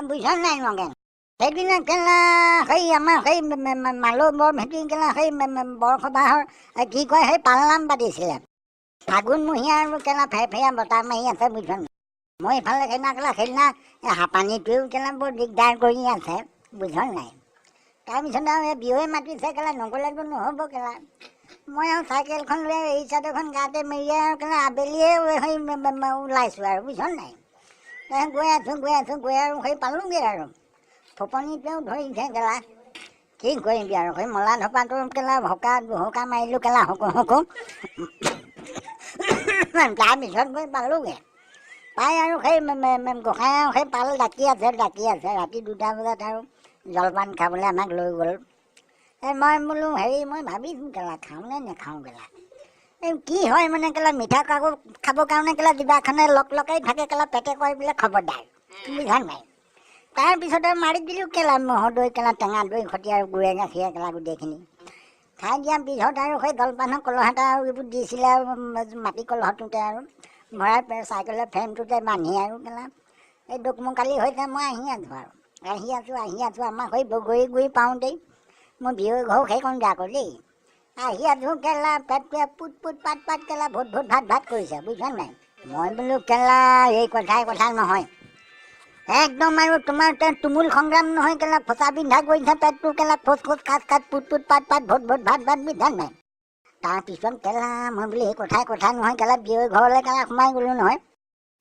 বুঝছ নাই নগেন সেইদিনা কেলা সেই আমাৰ সেই মালৌ বৰ ভেটি কেলা সেই বৰসবাহৰ কি কয় সেই পালনাম পাতিছিলে ফাগুণমহীয়া আৰু কেলা ফেফেয়া বতাহ মাৰি আছে বুজিছ নাই মই এইফালে সেইদিনা হাপানীটোৱেও কেলা বৰ দিগদাৰ কৰি আছে বুজিছ নাই তাৰপিছত আৰু এই বিহুৱে মাতিছে কেলা নগ'লেতো নহ'ব কেলা মই আৰু চাইকেলখন লৈ এই চাদৰখন গাতে মেৰিয়াই আৰু কেলা আবেলিয়ে সেই ওলাইছোঁ আৰু বুজিছ নাই গৈ আছোঁ আৰু সেই পালোঁগৈ আৰু ফপনিতেও ধৰিছে কেলা কি কৰিবি আৰু সেই মলা ধপাটো কেলা হুকা মাৰিলোঁ কেলা হুকো তাৰপিছত গৈ পালোঁগৈ পাই আৰু সেই গোসাঁই আৰু সেই পাল ডাকি আছে ৰাতি 2টা বজাত আৰু জলপান খাবলৈ আমাক লৈ গ'ল মই বোলো হেৰি মই ভাবিছোঁ কেলা খাওঁ নে নেখাওঁ কেলা এই কি হয় মানে কেলা মিঠা কাকো খাবৰ কাৰণে কেলা জিভাখনে লগাই থাকে কেলা পেটে কয় বোলে খবৰদাৰ বুজা নাই তাৰপিছতে মাৰি দিলোঁ কেলা ম'হৰ দৈ কেলা টেঙা দৈ সৈতে আৰু গুৰে গাখীৰে কেলা গোটেইখিনি খাই দিয়াৰ পিছত আৰু সেই জলপানৰ কলহ এটা আৰু এইবোৰ দিছিলে আৰু মাটি কলহটোতে আৰু ভৰাই চাইকেলৰ ফ্ৰেমটোতে বান্ধি আৰু কেলা এই দোকমোকালি হৈছে মই আহি আছোঁ আমাৰ সেই বগৰী গুৰি পাওঁতেই মই বিহু ঘৰ সেইখন আকৌ দেই আহি আছোঁ কেলা পেটটোৱে পুট পাত কেলা ভোট ভাত কৰিছে বুজিছ নাই মই বোলো কেলা এই কথা নহয় একদম আৰু তোমাৰ তুমুল সংগ্ৰাম নহয় কেলা ফচা পিন্ধা কৰিছে পেটটো কেলা ফোচ খাচ পুট পাত ভোট ভাত বুজিছা নাই তাৰপিছত কেলা মই বোলো এই কথা নহয় কেলা বিহু ঘৰলৈ কেলা সোমাই গ'লোঁ নহয়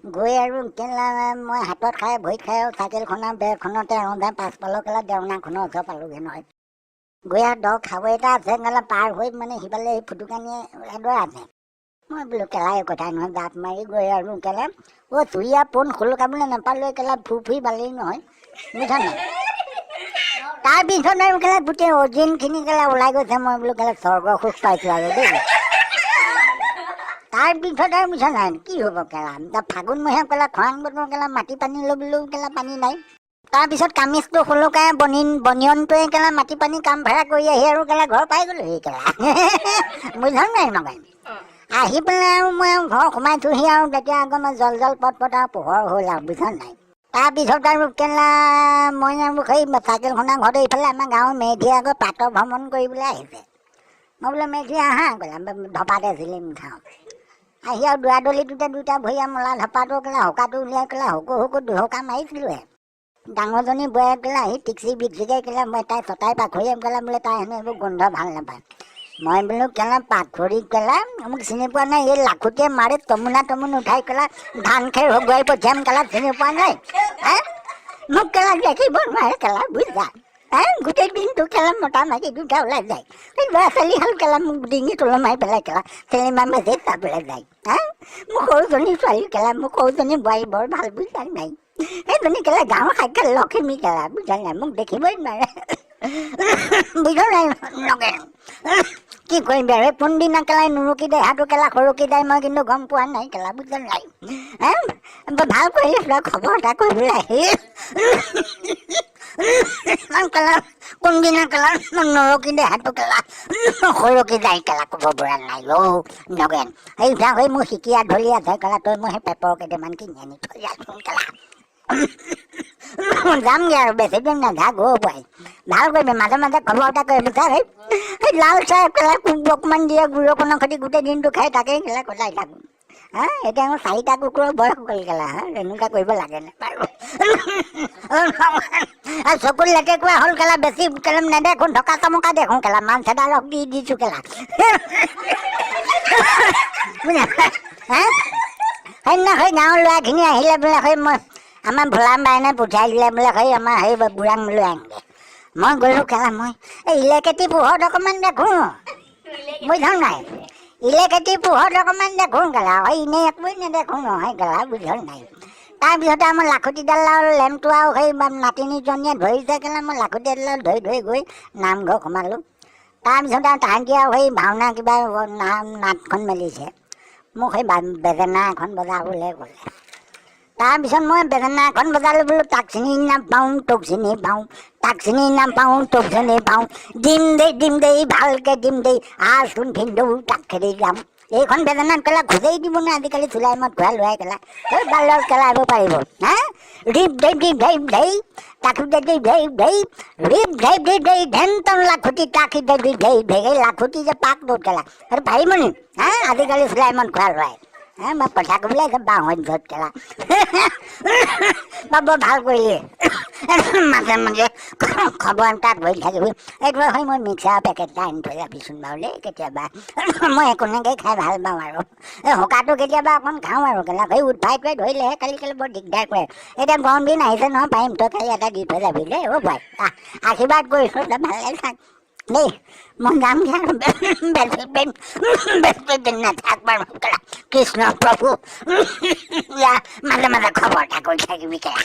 গৈ আৰু কেলা মই হাতত খাই ভৰিত খাই আৰু চাইকেলখনৰ বেৰখনতে ৰন্ধা পাছফালৰ কেলা দেওনাখনৰ ওচৰ পালোঁগৈ নহয় গৈ আৰু দহ খাবৈ এটা আছে কেলা পাৰ হৈ মানে সিফালে সেই ফুটুকানীয়ে এডৰা আছে মই বোলো কেলা এই কথা নহয় জাপ মাৰি গৈ আৰু কেলা চুৰীয়া পোন খোলকাবলৈ নাপালোঁ কেলা ফুৰি পালেই নহয় বুজিছা নাই তাৰপিছত আৰু কেলা গোটেই অজিনখিনি কেলা ওলাই গৈছে মই বোলো কেলা স্বৰ্গৰ সুখ পাইছোঁ আৰু দেই তাৰপিছত আৰু বুজিছা নাই কি হ'ব কেলা ফাগুণমহীয়া কেলা খৰাং বতৰ কেলা মাটি পানী ল'বলৈও কেলা পানী নাই তাৰপিছত কামিজটো খোলোকাই বনিয়নটোৱে কেলা মাটি পানী কাম ভাড়া কৰি আহি আৰু কেলা ঘৰ পাই গ'লোহি কেলা বুজিছ নাই নগাই আহি পেলাই আৰু মই ঘৰ সোমাইছোঁহি আৰু তেতিয়া আকৌ মই জল পট আৰু পোহৰ হ'ল আৰু বুজিছ নাই তাৰপিছত আৰু কেলা মই আৰু সেই চাইকেলখনৰ ঘৰতে এইফালে আমাৰ গাঁৱৰ মেধিয়ে আকৌ প্ৰাতঃ ভ্ৰমণ কৰিবলৈ আহিছে মই বোলে মেধি আহা কেলা ধপাতে চিলিম খাওঁ আহি আৰু দৌৰাদলিটোতে 2টা ভৰিয়া মলা ধপাটো কেলা হুকাটো উলিয়াই কেলা হুকো দুহুকা মাৰিছিলোঁহে ডাঙৰজনী বয়ে কেলা আহি টিকচি বিকচিকে কেলা মই তাই চটাই পাখৰিয়ে কেলা বোলে তাই হেনো এইবোৰ গোন্ধ ভাল নাপায় মই বোলো কেলা পাখৰি কেলা মোক চিনি পোৱা নাই এই লাখুটিয়ে মাৰি তমুন উঠাই কেলা ধান খেৰ হগুৱাই পঠিয়াম কেলা চিনি পোৱা নাই মোক কেলা দেখিব নোৱাৰে কেলা বুজিছা গোটেই দিনটো কেলা মতা মাইকী 2টা ওলাই যায় এই ল'ৰা ছোৱালীহাল কেলা মোক ডিঙি তলমাই পেলাই কেলা চিনেমা মেছেজ চাবলৈ যায় মোক সৰুজনী ছোৱালী কেলা মোক সৰুজনী বোৱাৰী বৰ ভাল বুজিছা নাই সেইজনী কেলা গাঁৱৰ সাক্ষাৎ লখিমী কেলা বুজিছা নাই মোক দেখিবই নোৱাৰে বুজিছ নাই নগে কি কৰিবি আৰু কোনদিনা কেলাই নুৰুকি দেহাটো কেলা সৰুকি যায় মই কিন্তু গম পোৱা নাই কেলা বুজিছ নাই ভাল কৰিলে খবৰ এটা কৰিবলৈ আহি কেলা কোনদিনা কেলা নৰকি দেহাটো কেলা সৰকি যায় কেলা ক'ব পৰা নাই নগেন সেই মোৰ শিকিয়া ঢলি আছে কেলা তই মই সেই পেপৰ কেইটামান কিনি আনি থৈ আছোন কেলা যামগৈ আৰু বেছি দিন নাযাওঁ গৈ পাই ভাল কৰিবি মাজে খবৰ এটা কৰিবি ছাৰ সেই লাল চাহ কেলা অকণমান দিয়ে গুড়কণৰ সৈতে গোটেই দিনটো খাই তাকেই কেলা কটাই থাকোঁ এতিয়া মোৰ 4টা কুকুৰৰ বয়স হ'ল কেলা এনেকুৱা কৰিব লাগে নে বাৰু চকুত লেটেকুৰা হ'ল কেলা বেছি কেলা নেদেখোঁ ঢকা চমকা দেখোঁ কেলা মান চেদা ৰস দি দিছোঁ কেলা সেইদিনা সেই গাঁৱৰ ল'ৰাখিনি আহিলে বোলে সেই মই আমাৰ ভোলা বাইনে পঠিয়াই দিলে বোলে সেই আমাৰ সেই বুঢ়াং লৈ আনিলে মই গ'লোঁ কেলা মই এই ইলেকেটি পোহৰত অকণমান দেখোঁ বুজিছ নাই ইলেকেটি পোহৰত অকণমান দেখোঁ কেলা সেই এনেই একোৱেই নেদেখোঁ নহয় কেলা বুজিছ নাই তাৰপিছতে আমাৰ লাখুটিডাল আৰু লেম্পটো আৰু সেই নাতিনীজনীয়ে ধৰিছে কেলা মই লাখুটিডাল ধৰি গৈ নামঘৰ সোমালোঁ তাৰপিছতে আৰু তাহাঁতি আৰু সেই ভাওনা কিবা নাটখন মেলিছে মোক সেই বেজেনা এখন বজাবলৈ ক'লে তাৰপিছত মই বেজেনা এখন বজালোঁ বোলো তাক চিনি নাপাওঁ তোক চিনি পাওঁ তাক চিনি নাপাওঁ তোক চিনি পাওঁ দিম দেই ভালকৈ দিম দেই আচোন ভিন্দৌ তাক খেদি যাম এইখন বেদনাত কেলা খোজেই দিব নে আজিকালি চুলাই মত ঘূৰাই লোৱাই কেলা এই বালৰ কেলাব পাৰিব হা ৰিপ ঢেই ঢেই ঢেই ঢেই তাকু ঢেই ঢেই ঢেই ৰিপ ঢেই ঢেই ঢেই ঢেনটন লাখুটি তাকি ঢেই ঢেই ঢেই এই লাখুটি যে পাক বহুত কেলা আৰু পাৰিব নি হা আজিকালি চুলাই মত ঘূৰাই লোৱাই হা মই কথা ক'বলৈ বাঁহত য'ত কেলা বা বৰ ভাল কৰিলে মাজে মাজে খবৰ তাত হৈ থাকিব এইটো হয় মই মিক্সাৰ পেকেট এটা আনি থৈ যাবিচোন বাৰু দেই কেতিয়াবা মই একোনেকৈ খাই ভাল পাওঁ আৰু এই শুকাটো কেতিয়াবা অকণ খাওঁ আৰু কেলা এই উৎপাই টোৱাই ধৰিলেহে কালি কালি বৰ দিগদাৰ কৰে এতিয়া গৰম দিন আহিছে নহয় পাৰিম তই কালি এটা দি থৈ যাবি দেই অ' ভাই আশীৰ্বাদ কৰিছোঁ তই ভালে থাক দেই মই যাম বেছি দিন নাথাক বাৰু কেলা কৃষ্ণ প্ৰভু মাজে মাজে খবৰ এটা কৰি থাকিবি কেলা